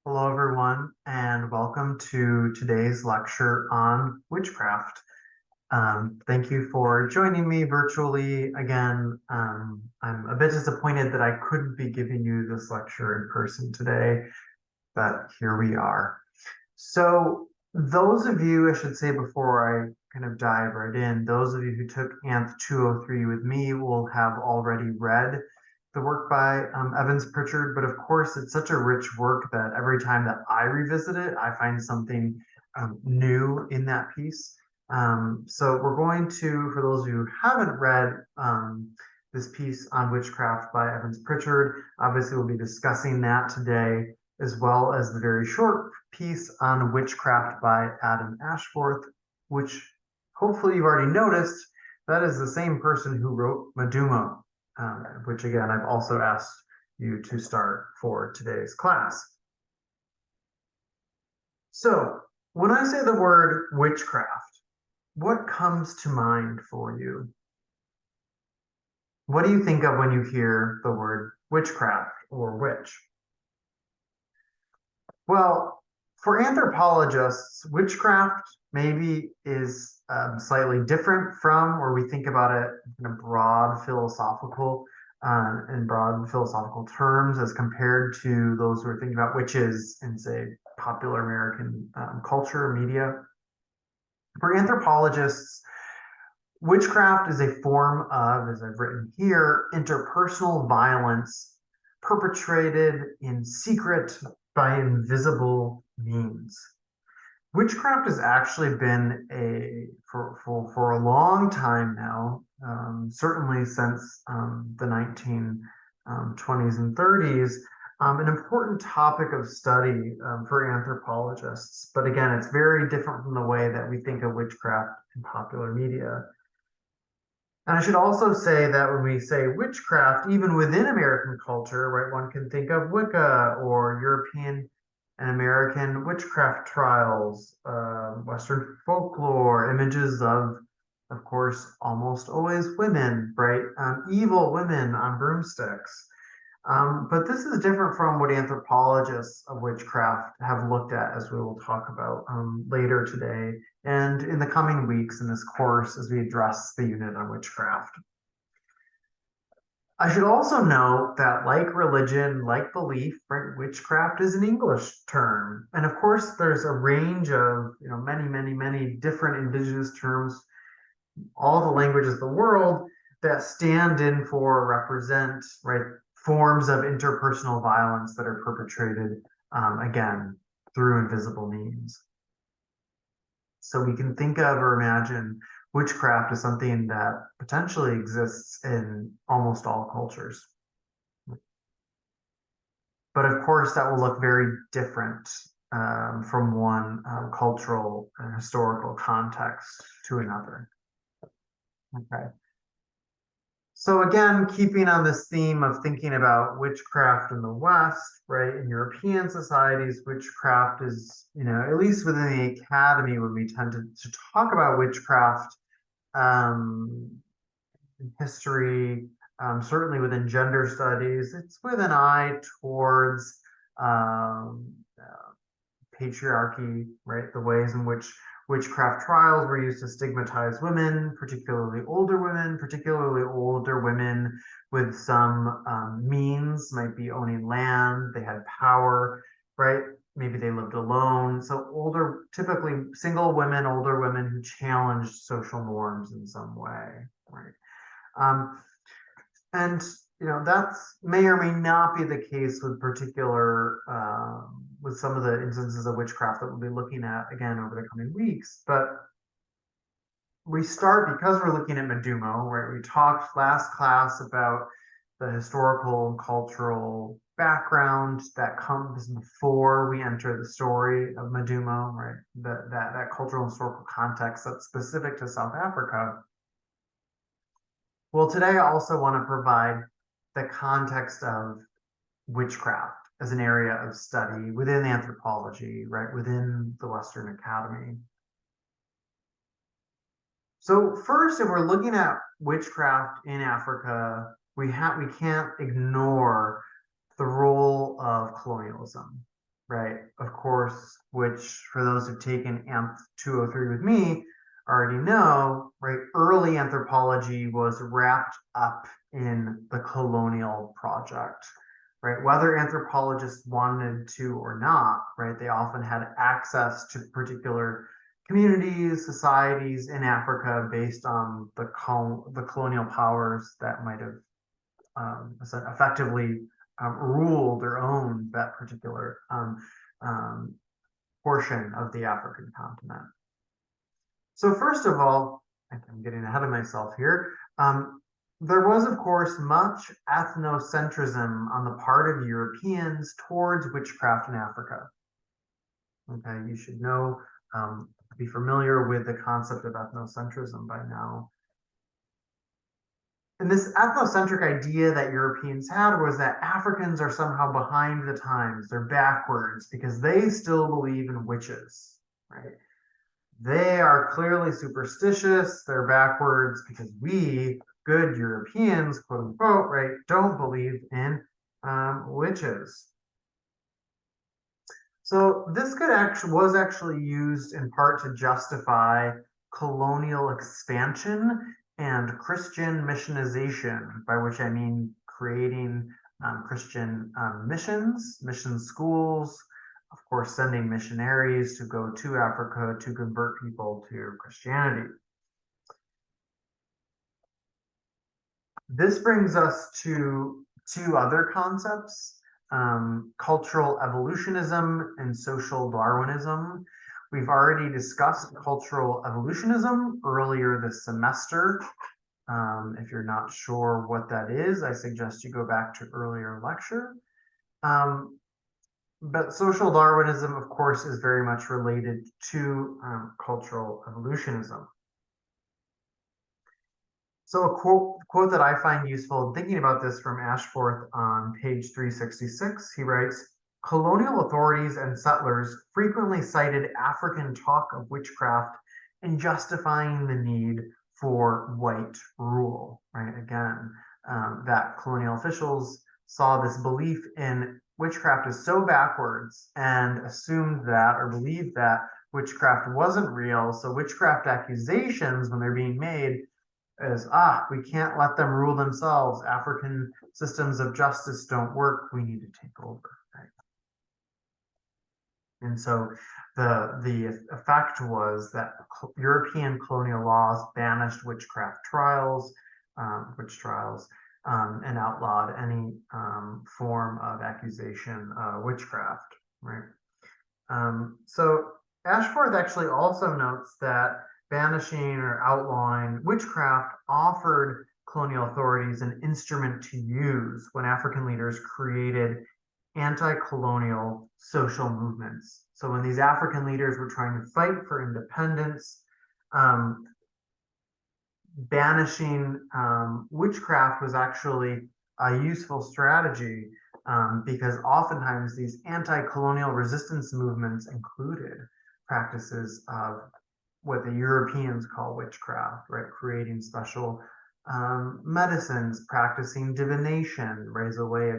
Hello, everyone, and welcome to today's lecture on witchcraft. Thank you for joining me virtually again. I'm a bit disappointed that I couldn't be giving you this lecture in person today, but here we are. So, those of you, I should say before I kind of dive right in, those of you who took Anth 203 with me will have already read the work by Evans Pritchard, but of course, it's such a rich work that every time that I revisit it, I find something new in that piece. So, we're going to, for those of you who haven't read this piece on witchcraft by Evans Pritchard, obviously, we'll be discussing that today, as well as the very short piece on witchcraft by Adam Ashforth, which hopefully you've already noticed, that is the same person who wrote Medumo, which again, I've also asked you to start for today's class. So when I say the word witchcraft, what comes to mind for you? What do you think of when you hear the word witchcraft or witch? Well, for anthropologists, witchcraft maybe is slightly different from, or we think about it in a broad philosophical terms as compared to those who are thinking about witches in, say, popular American culture, media. For anthropologists, witchcraft is a form of, as I've written here, interpersonal violence perpetrated in secret by invisible means. Witchcraft has actually been for a long time now, certainly since the 1920s and 30s, an important topic of study for anthropologists. But again, it's very different from the way that we think of witchcraft in popular media. And I should also say that when we say witchcraft, even within American culture, right, one can think of Wicca or European and American witchcraft trials, Western folklore, images of course, almost always women, right? Evil women on broomsticks. But this is different from what anthropologists of witchcraft have looked at, as we will talk about later today and in the coming weeks in this course as we address the unit on witchcraft. I should also note that, like religion, like belief, right, witchcraft is an English term. And of course, there's a range of, many different indigenous terms, all the languages of the world that stand in for, represent, right, forms of interpersonal violence that are perpetrated, again, through invisible means. So we can think of or imagine witchcraft as something that potentially exists in almost all cultures. But of course, that will look very different from one cultural and historical context to another. Okay. So again, keeping on this theme of thinking about witchcraft in the West, right? In European societies, witchcraft is, at least within the academy, when we tend to talk about witchcraft in history, certainly within gender studies, it's with an eye towards um, patriarchy, right? The ways in which witchcraft trials were used to stigmatize women, particularly older women with some means, might be owning land, they had power, right? Maybe they lived alone. So typically single women, older women who challenged social norms in some way, right? Um, and that's may or may not be the case with some of the instances of witchcraft that we'll be looking at again over the coming weeks. But we start because we're looking at Medumo, right? We talked last class about the historical and cultural background that comes before we enter the story of Medumo, right? That cultural and historical context that's specific to South Africa. Well, today I also want to provide the context of witchcraft as an area of study within anthropology, right, within the Western Academy. So first, if we're looking at witchcraft in Africa, we can't ignore the role of colonialism. right? Of course, which for those who've taken Anth 203 with me already know, right? Early anthropology was wrapped up in the colonial project, right? Whether anthropologists wanted to or not, right? They often had access to particular communities, societies in Africa based on the colonial powers that might have effectively ruled or owned that particular um, portion of the African continent. So first of all, I'm getting ahead of myself here. There was, of course, much ethnocentrism on the part of Europeans towards witchcraft in Africa. Okay, you should know, be familiar with the concept of ethnocentrism by now. And this ethnocentric idea that Europeans had was that Africans are somehow behind the times, they're backwards because they still believe in witches, right? They are clearly superstitious, they're backwards because we, good Europeans, quote unquote, right, don't believe in witches. So this was actually used in part to justify colonial expansion and Christian missionization, by which I mean creating Christian mission schools, of course, sending missionaries to go to Africa to convert people to Christianity. This brings us to two other concepts, cultural evolutionism and social Darwinism. We've already discussed cultural evolutionism earlier this semester. If you're not sure what that is, I suggest you go back to earlier lecture. But social Darwinism, of course, is very much related to cultural evolutionism. So a quote that I find useful in thinking about this from Ashforth on page 366, he writes, colonial authorities and settlers frequently cited African talk of witchcraft in justifying the need for white rule, right? Again, that colonial officials saw this belief in witchcraft as so backwards and assumed that or believed that witchcraft wasn't real. So witchcraft accusations, when they're being made, is we can't let them rule themselves. African systems of justice don't work. We need to take over, right? And so the effect was that European colonial laws banished witchcraft trials, witch trials, and outlawed any form of accusation of witchcraft, right? So Ashforth actually also notes that banishing or outlawing witchcraft offered colonial authorities an instrument to use when African leaders created anti-colonial social movements. So when these African leaders were trying to fight for independence, banishing witchcraft was actually a useful strategy because oftentimes these anti-colonial resistance movements included practices of what the Europeans call witchcraft, right? Creating special medicines, practicing divination, right, as a way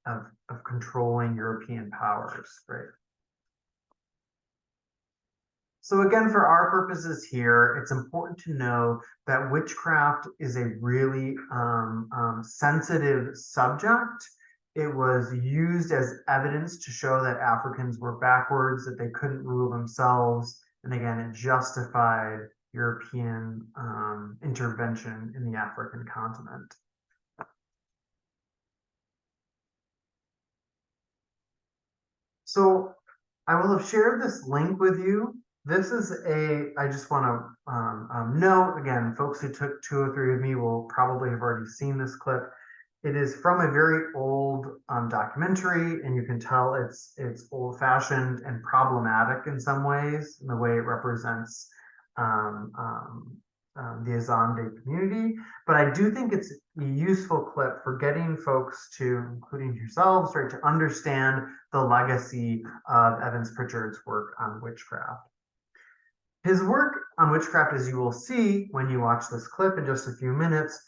of controlling European powers, right? So again, for our purposes here, it's important to know that witchcraft is a really sensitive subject. It was used as evidence to show that Africans were backwards, that they couldn't rule themselves. And again, it justified European intervention in the African continent. So I will have shared this link with you. This is I just want to note, again, folks who took 203 with me will probably have already seen this clip. It is from a very old documentary, and you can tell it's old-fashioned and problematic in some ways, in the way it represents um, um, the Azande community. But I do think it's a useful clip for getting folks to, including yourselves, right, to understand the legacy of Evans Pritchard's work on witchcraft. His work on witchcraft, as you will see when you watch this clip in just a few minutes,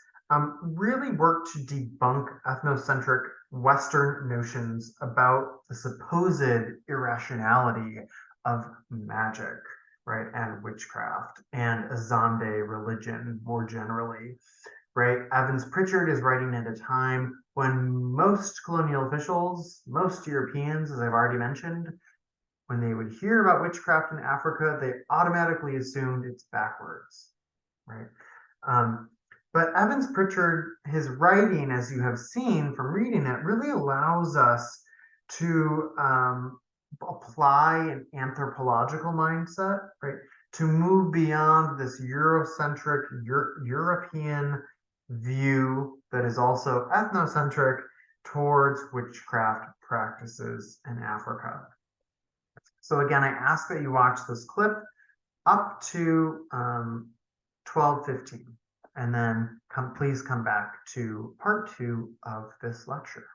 really work to debunk ethnocentric Western notions about the supposed irrationality of magic, right, and witchcraft and Azande religion more generally, right? Evans Pritchard is writing at a time when most colonial officials, most Europeans, as I've already mentioned, when they would hear about witchcraft in Africa, they automatically assumed it's backwards, right? Um, but Evans Pritchard, his writing, as you have seen from reading it, really allows us to apply an anthropological mindset, right? To move beyond this Eurocentric, European view that is also ethnocentric towards witchcraft practices in Africa. So again, I ask that you watch this clip up to 12:15, and then please come back to part 2 of this lecture.